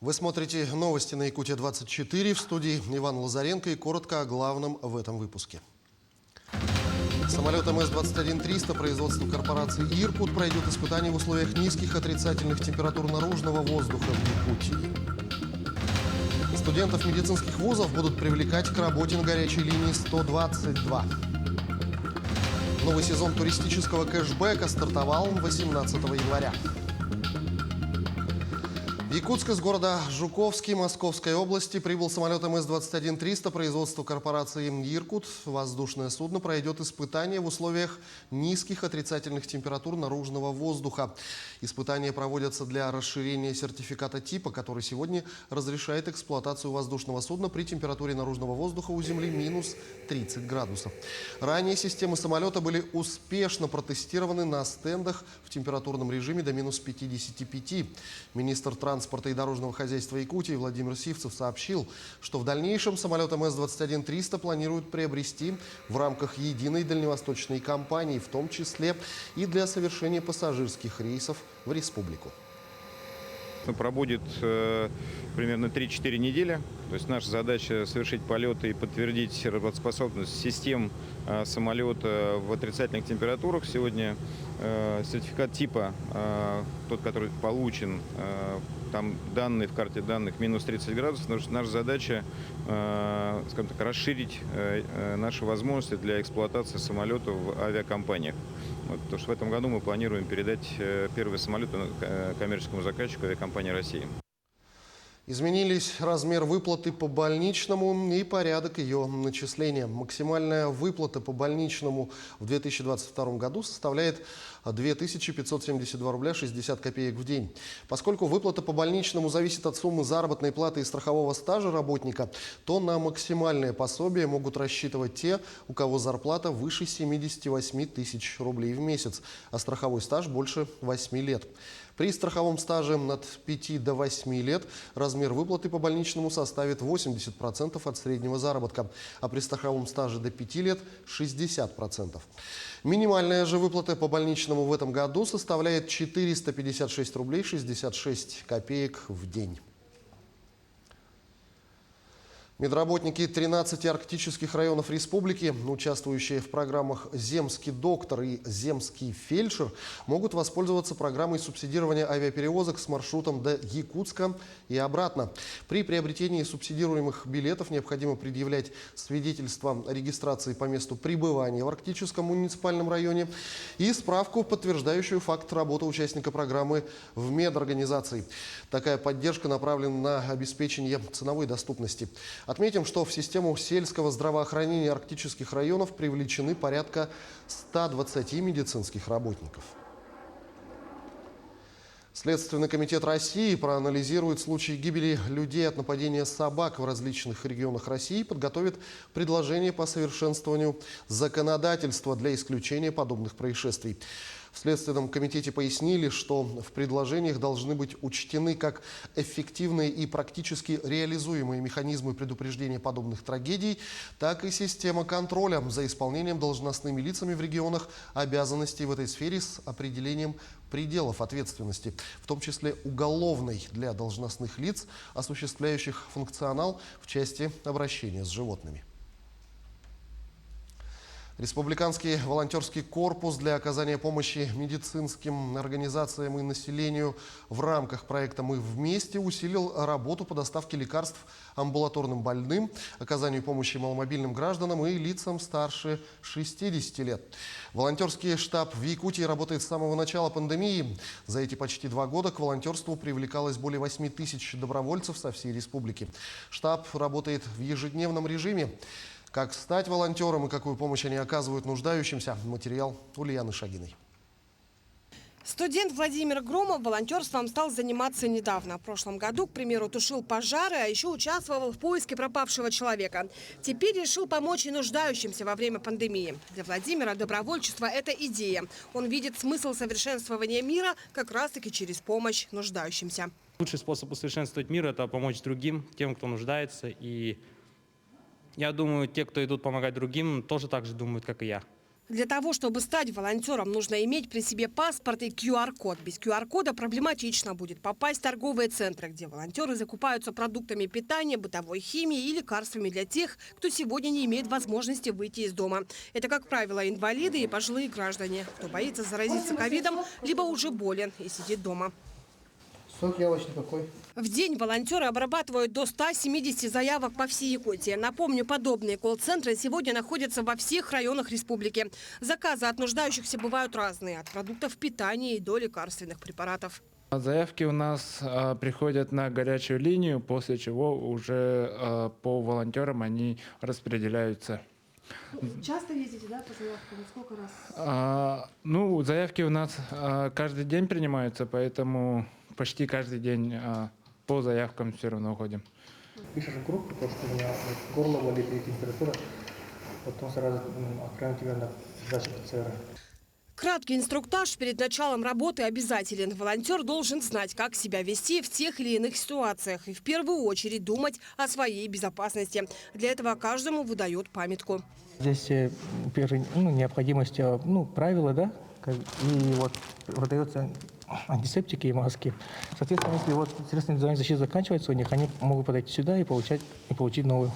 Вы смотрите новости на Якутия-24, в студии Иван Лазаренко, и коротко о главном в этом выпуске. Самолет МС-21-300 производства корпорации «Иркут» пройдет испытания в условиях низких отрицательных температур наружного воздуха в Якутии. Студентов медицинских вузов будут привлекать к работе на горячей линии 122. Новый сезон туристического кэшбэка стартовал 18 января. В Якутск из города Жуковский Московской области прибыл самолет МС-21-300 производства корпорации «Иркут». Воздушное судно пройдет испытания в условиях низких отрицательных температур наружного воздуха. Испытания проводятся для расширения сертификата типа, который сегодня разрешает эксплуатацию воздушного судна при температуре наружного воздуха у Земли минус 30 градусов. Ранее системы самолета были успешно протестированы на стендах в температурном режиме до минус 55. Министр транспорта и дорожного хозяйства Якутии Владимир Сивцев сообщил, что в дальнейшем самолет МС-21-300 планируют приобрести в рамках единой дальневосточной компании, в том числе и для совершения пассажирских рейсов в республику. Пробудет примерно 3-4 недели. То есть наша задача совершить полеты и подтвердить работоспособность систем самолета в отрицательных температурах. Сегодня сертификат типа, тот, который получен, там данные в карте данных минус 30 градусов. Наша задача, скажем так, расширить наши возможности для эксплуатации самолета в авиакомпаниях. Вот, потому что в этом году мы планируем передать первый самолет коммерческому заказчику авиакомпании России. Изменились размер выплаты по больничному и порядок ее начисления. Максимальная выплата по больничному в 2022 году составляет 2572 рубля 60 копеек в день. Поскольку выплата по больничному зависит от суммы заработной платы и страхового стажа работника, то на максимальное пособие могут рассчитывать те, у кого зарплата выше 78 тысяч рублей в месяц, а страховой стаж больше 8 лет. При страховом стаже от 5 до 8 лет размер выплаты по больничному составит 80% от среднего заработка, а при страховом стаже до 5 лет – 60%. Минимальная же выплата по больничному в этом году составляет 456 рублей 66 копеек в день. Медработники 13 арктических районов республики, участвующие в программах «Земский доктор» и «Земский фельдшер», могут воспользоваться программой субсидирования авиаперевозок с маршрутом до Якутска и обратно. При приобретении субсидируемых билетов необходимо предъявлять свидетельство о регистрации по месту пребывания в арктическом муниципальном районе и справку, подтверждающую факт работы участника программы в медорганизации. Такая поддержка направлена на обеспечение ценовой доступности. Отметим, что в систему сельского здравоохранения арктических районов привлечены порядка 120 медицинских работников. Следственный комитет России проанализирует случаи гибели людей от нападения собак в различных регионах России и подготовит предложение по совершенствованию законодательства для исключения подобных происшествий. В Следственном комитете пояснили, что в предложениях должны быть учтены как эффективные и практически реализуемые механизмы предупреждения подобных трагедий, так и система контроля за исполнением должностными лицами в регионах обязанностей в этой сфере с определением пределов ответственности, в том числе уголовной для должностных лиц, осуществляющих функционал в части обращения с животными. Республиканский волонтерский корпус для оказания помощи медицинским организациям и населению в рамках проекта «Мы вместе» усилил работу по доставке лекарств амбулаторным больным, оказанию помощи маломобильным гражданам и лицам старше 60 лет. Волонтерский штаб в Якутии работает с самого начала пандемии. За эти почти 2 года к волонтерству привлекалось более 8 тысяч добровольцев со всей республики. Штаб работает в ежедневном режиме. Как стать волонтером и какую помощь они оказывают нуждающимся? Материал Ульяны Шагиной. Студент Владимир Громов волонтерством стал заниматься недавно. В прошлом году, к примеру, тушил пожары, а еще участвовал в поиске пропавшего человека. Теперь решил помочь и нуждающимся во время пандемии. Для Владимира добровольчество – это идея. Он видит смысл совершенствования мира как раз-таки через помощь нуждающимся. Лучший способ усовершенствовать мир – это помочь другим, тем, кто нуждается. И я думаю, те, кто идут помогать другим, тоже так же думают, как и я. Для того, чтобы стать волонтером, нужно иметь при себе паспорт и QR-код. Без QR-кода проблематично будет попасть в торговые центры, где волонтеры закупаются продуктами питания, бытовой химией и лекарствами для тех, кто сегодня не имеет возможности выйти из дома. Это, как правило, инвалиды и пожилые граждане, кто боится заразиться ковидом, либо уже болен и сидит дома. Сок яблочный какой? В день волонтеры обрабатывают до 170 заявок по всей Якутии. Напомню, подобные колл-центры сегодня находятся во всех районах республики. Заказы от нуждающихся бывают разные – от продуктов питания и до лекарственных препаратов. Заявки у нас приходят на горячую линию, после чего уже по волонтерам они распределяются. Часто ездите, да, по заявкам? Сколько раз? Заявки у нас каждый день принимаются, поэтому почти каждый день по заявкам все равно ходим. Пишешь в группу, то, что у меня горло болит и температура, потом сразу отправим тебя на сдачу ПЦР. Краткий инструктаж перед началом работы обязателен. Волонтер должен знать, как себя вести в тех или иных ситуациях. И в первую очередь думать о своей безопасности. Для этого каждому выдают памятку. Здесь первая необходимость, правила, да, и вот выдаются антисептики и маски. Соответственно, если средства индивидуальной защиты заканчиваются у них, они могут подойти сюда и получить новую.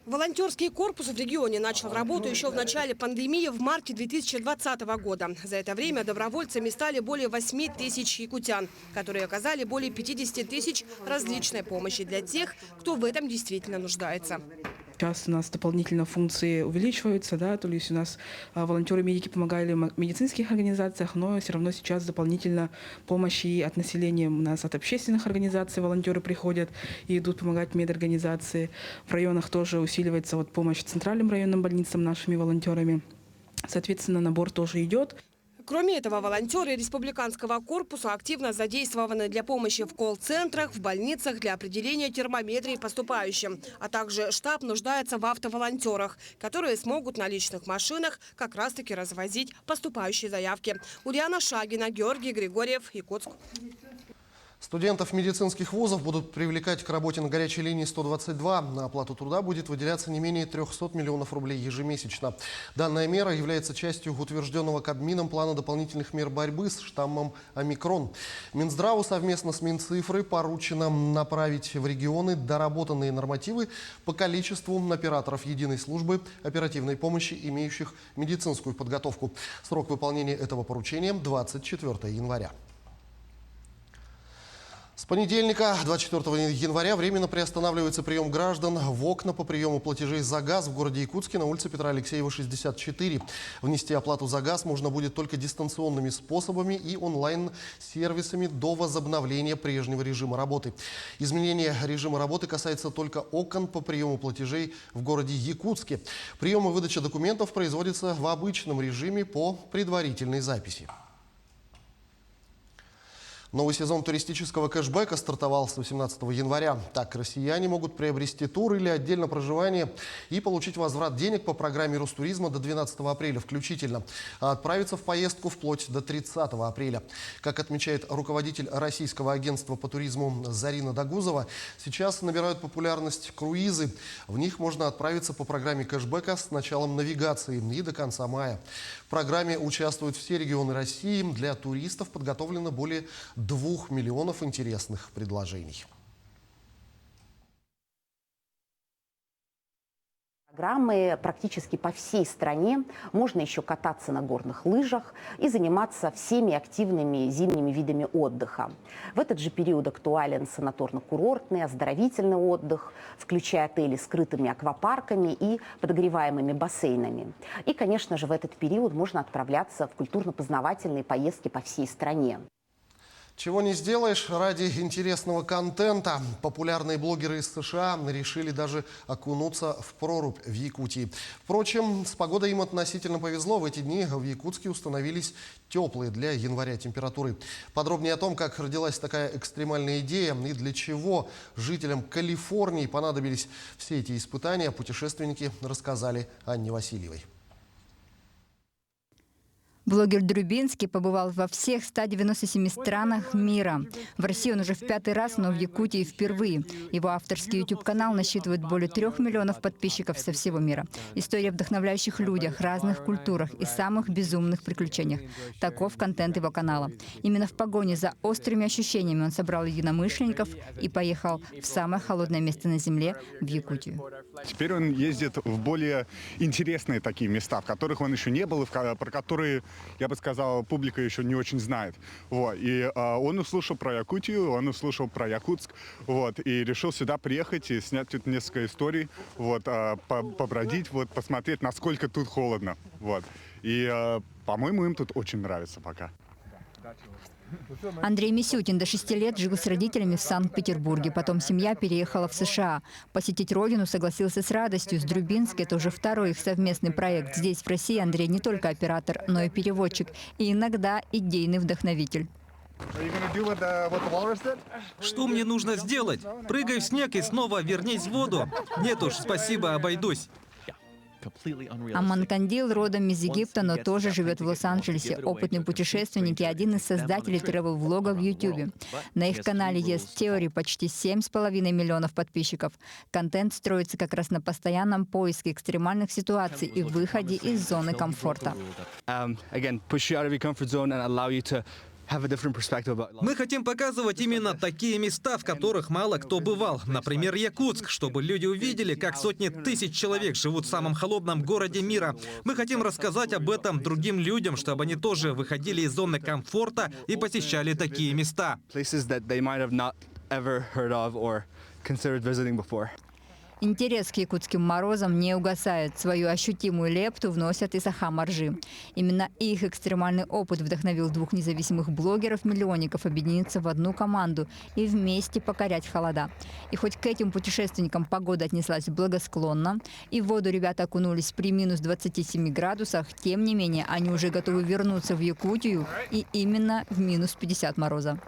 Волонтерский корпус в регионе начал работу еще в начале пандемии в марте 2020 года. За это время добровольцами стали более 8 тысяч якутян, которые оказали более 50 тысяч различной помощи для тех, кто в этом действительно нуждается. Сейчас у нас дополнительно функции увеличиваются, да, то есть у нас волонтеры-медики помогали в медицинских организациях, но все равно сейчас дополнительно помощи и от населения. У нас от общественных организаций волонтеры приходят и идут помогать медорганизации. В районах тоже усиливается помощь центральным районным больницам нашими волонтерами. Соответственно, набор тоже идет. Кроме этого, волонтеры республиканского корпуса активно задействованы для помощи в колл-центрах, в больницах для определения термометрии поступающим. А также штаб нуждается в автоволонтерах, которые смогут на личных машинах как раз-таки развозить поступающие заявки. Ульяна Шагина, Георгий Григорьев, Якутск. Студентов медицинских вузов будут привлекать к работе на горячей линии 122. На оплату труда будет выделяться не менее 300 миллионов рублей ежемесячно. Данная мера является частью утвержденного Кабмином плана дополнительных мер борьбы с штаммом омикрон. Минздраву совместно с Минцифрой поручено направить в регионы доработанные нормативы по количеству операторов единой службы оперативной помощи, имеющих медицинскую подготовку. Срок выполнения этого поручения – 24 января. С понедельника, 24 января, временно приостанавливается прием граждан в окна по приему платежей за газ в городе Якутске на улице Петра Алексеева, 64. Внести оплату за газ можно будет только дистанционными способами и онлайн-сервисами до возобновления прежнего режима работы. Изменение режима работы касается только окон по приему платежей в городе Якутске. Прием и выдача документов производится в обычном режиме по предварительной записи. Новый сезон туристического кэшбэка стартовал с 18 января. Так, россияне могут приобрести тур или отдельно проживание и получить возврат денег по программе Ростуризма до 12 апреля включительно, а отправиться в поездку вплоть до 30 апреля. Как отмечает руководитель Российского агентства по туризму Зарина Дагузова, сейчас набирают популярность круизы. В них можно отправиться по программе кэшбэка с началом навигации и до конца мая. В программе участвуют все регионы России. Для туристов подготовлено более 2 миллионов интересных предложений. Программы практически по всей стране. Можно еще кататься на горных лыжах и заниматься всеми активными зимними видами отдыха. В этот же период актуален санаторно-курортный, оздоровительный отдых, включая отели с крытыми аквапарками и подогреваемыми бассейнами. И, конечно же, в этот период можно отправляться в культурно-познавательные поездки по всей стране. Чего не сделаешь ради интересного контента. Популярные блогеры из США решили даже окунуться в прорубь в Якутии. Впрочем, с погодой им относительно повезло. В эти дни в Якутске установились теплые для января температуры. Подробнее о том, как родилась такая экстремальная идея и для чего жителям Калифорнии понадобились все эти испытания, путешественники рассказали Анне Васильевой. Блогер Друбинский побывал во всех 197 странах мира. В России он уже в 5-й раз, но в Якутии впервые. Его авторский YouTube-канал насчитывает более 3 миллионов подписчиков со всего мира. История о вдохновляющих людях, разных культурах и самых безумных приключениях. Таков контент его канала. Именно в погоне за острыми ощущениями он собрал единомышленников и поехал в самое холодное место на Земле, в Якутию. Теперь он ездит в более интересные такие места, в которых он еще не был, и про которые, я бы сказал, публика еще не очень знает. Вот. И он услышал про Якутию, он услышал про Якутск, вот, и решил сюда приехать и снять тут несколько историй, вот, побродить, вот, посмотреть, насколько тут холодно. Вот. И, по-моему, им тут очень нравится пока. Андрей Мисютин до 6 лет жил с родителями в Санкт-Петербурге. Потом семья переехала в США. Посетить родину согласился с радостью. С Друбинской это уже второй их совместный проект. Здесь, в России, Андрей не только оператор, но и переводчик. И иногда идейный вдохновитель. Что мне нужно сделать? Прыгай в снег и снова вернись в воду. Нет уж, спасибо, обойдусь. Аман Кандил родом из Египта, но тоже живет в Лос-Анджелесе. Опытный путешественник и один из создателей тревел-влога в YouTube. На их канале Yes Theory почти 7,5 миллионов подписчиков. Контент строится как раз на постоянном поиске экстремальных ситуаций и выходе из зоны комфорта. Мы хотим показывать именно такие места, в которых мало кто бывал. Например, Якутск, чтобы люди увидели, как сотни тысяч человек живут в самом холодном городе мира. Мы хотим рассказать об этом другим людям, чтобы они тоже выходили из зоны комфорта и посещали такие места. Интерес к якутским морозам не угасает. Свою ощутимую лепту вносят и саха-моржи. Именно их экстремальный опыт вдохновил 2 независимых блогеров-миллионников объединиться в одну команду и вместе покорять холода. И хоть к этим путешественникам погода отнеслась благосклонно, и в воду ребята окунулись при минус 27 градусах, тем не менее они уже готовы вернуться в Якутию и именно в минус 50 мороза.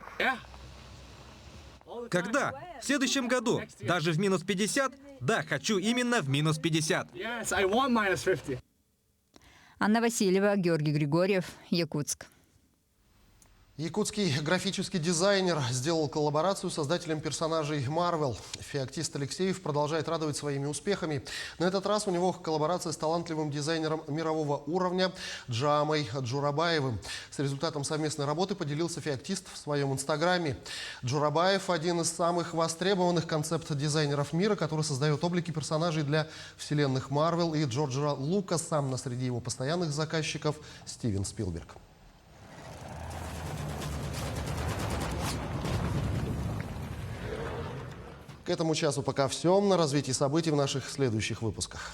Когда? В следующем году. Даже в минус 50? Да, хочу именно в минус 50. Анна Васильева, Георгий Григорьев, Якутск. Якутский графический дизайнер сделал коллаборацию с создателем персонажей Marvel. Феоктист Алексеев продолжает радовать своими успехами. На этот раз у него коллаборация с талантливым дизайнером мирового уровня Джамой Джурабаевым. С результатом совместной работы поделился феоктист в своем инстаграме. Джурабаев – один из самых востребованных концепт-дизайнеров мира, который создает облики персонажей для вселенных Marvel и Джорджа Лукаса, а среди его постоянных заказчиков Стивен Спилберг. К этому часу пока все. На развитие событий в наших следующих выпусках.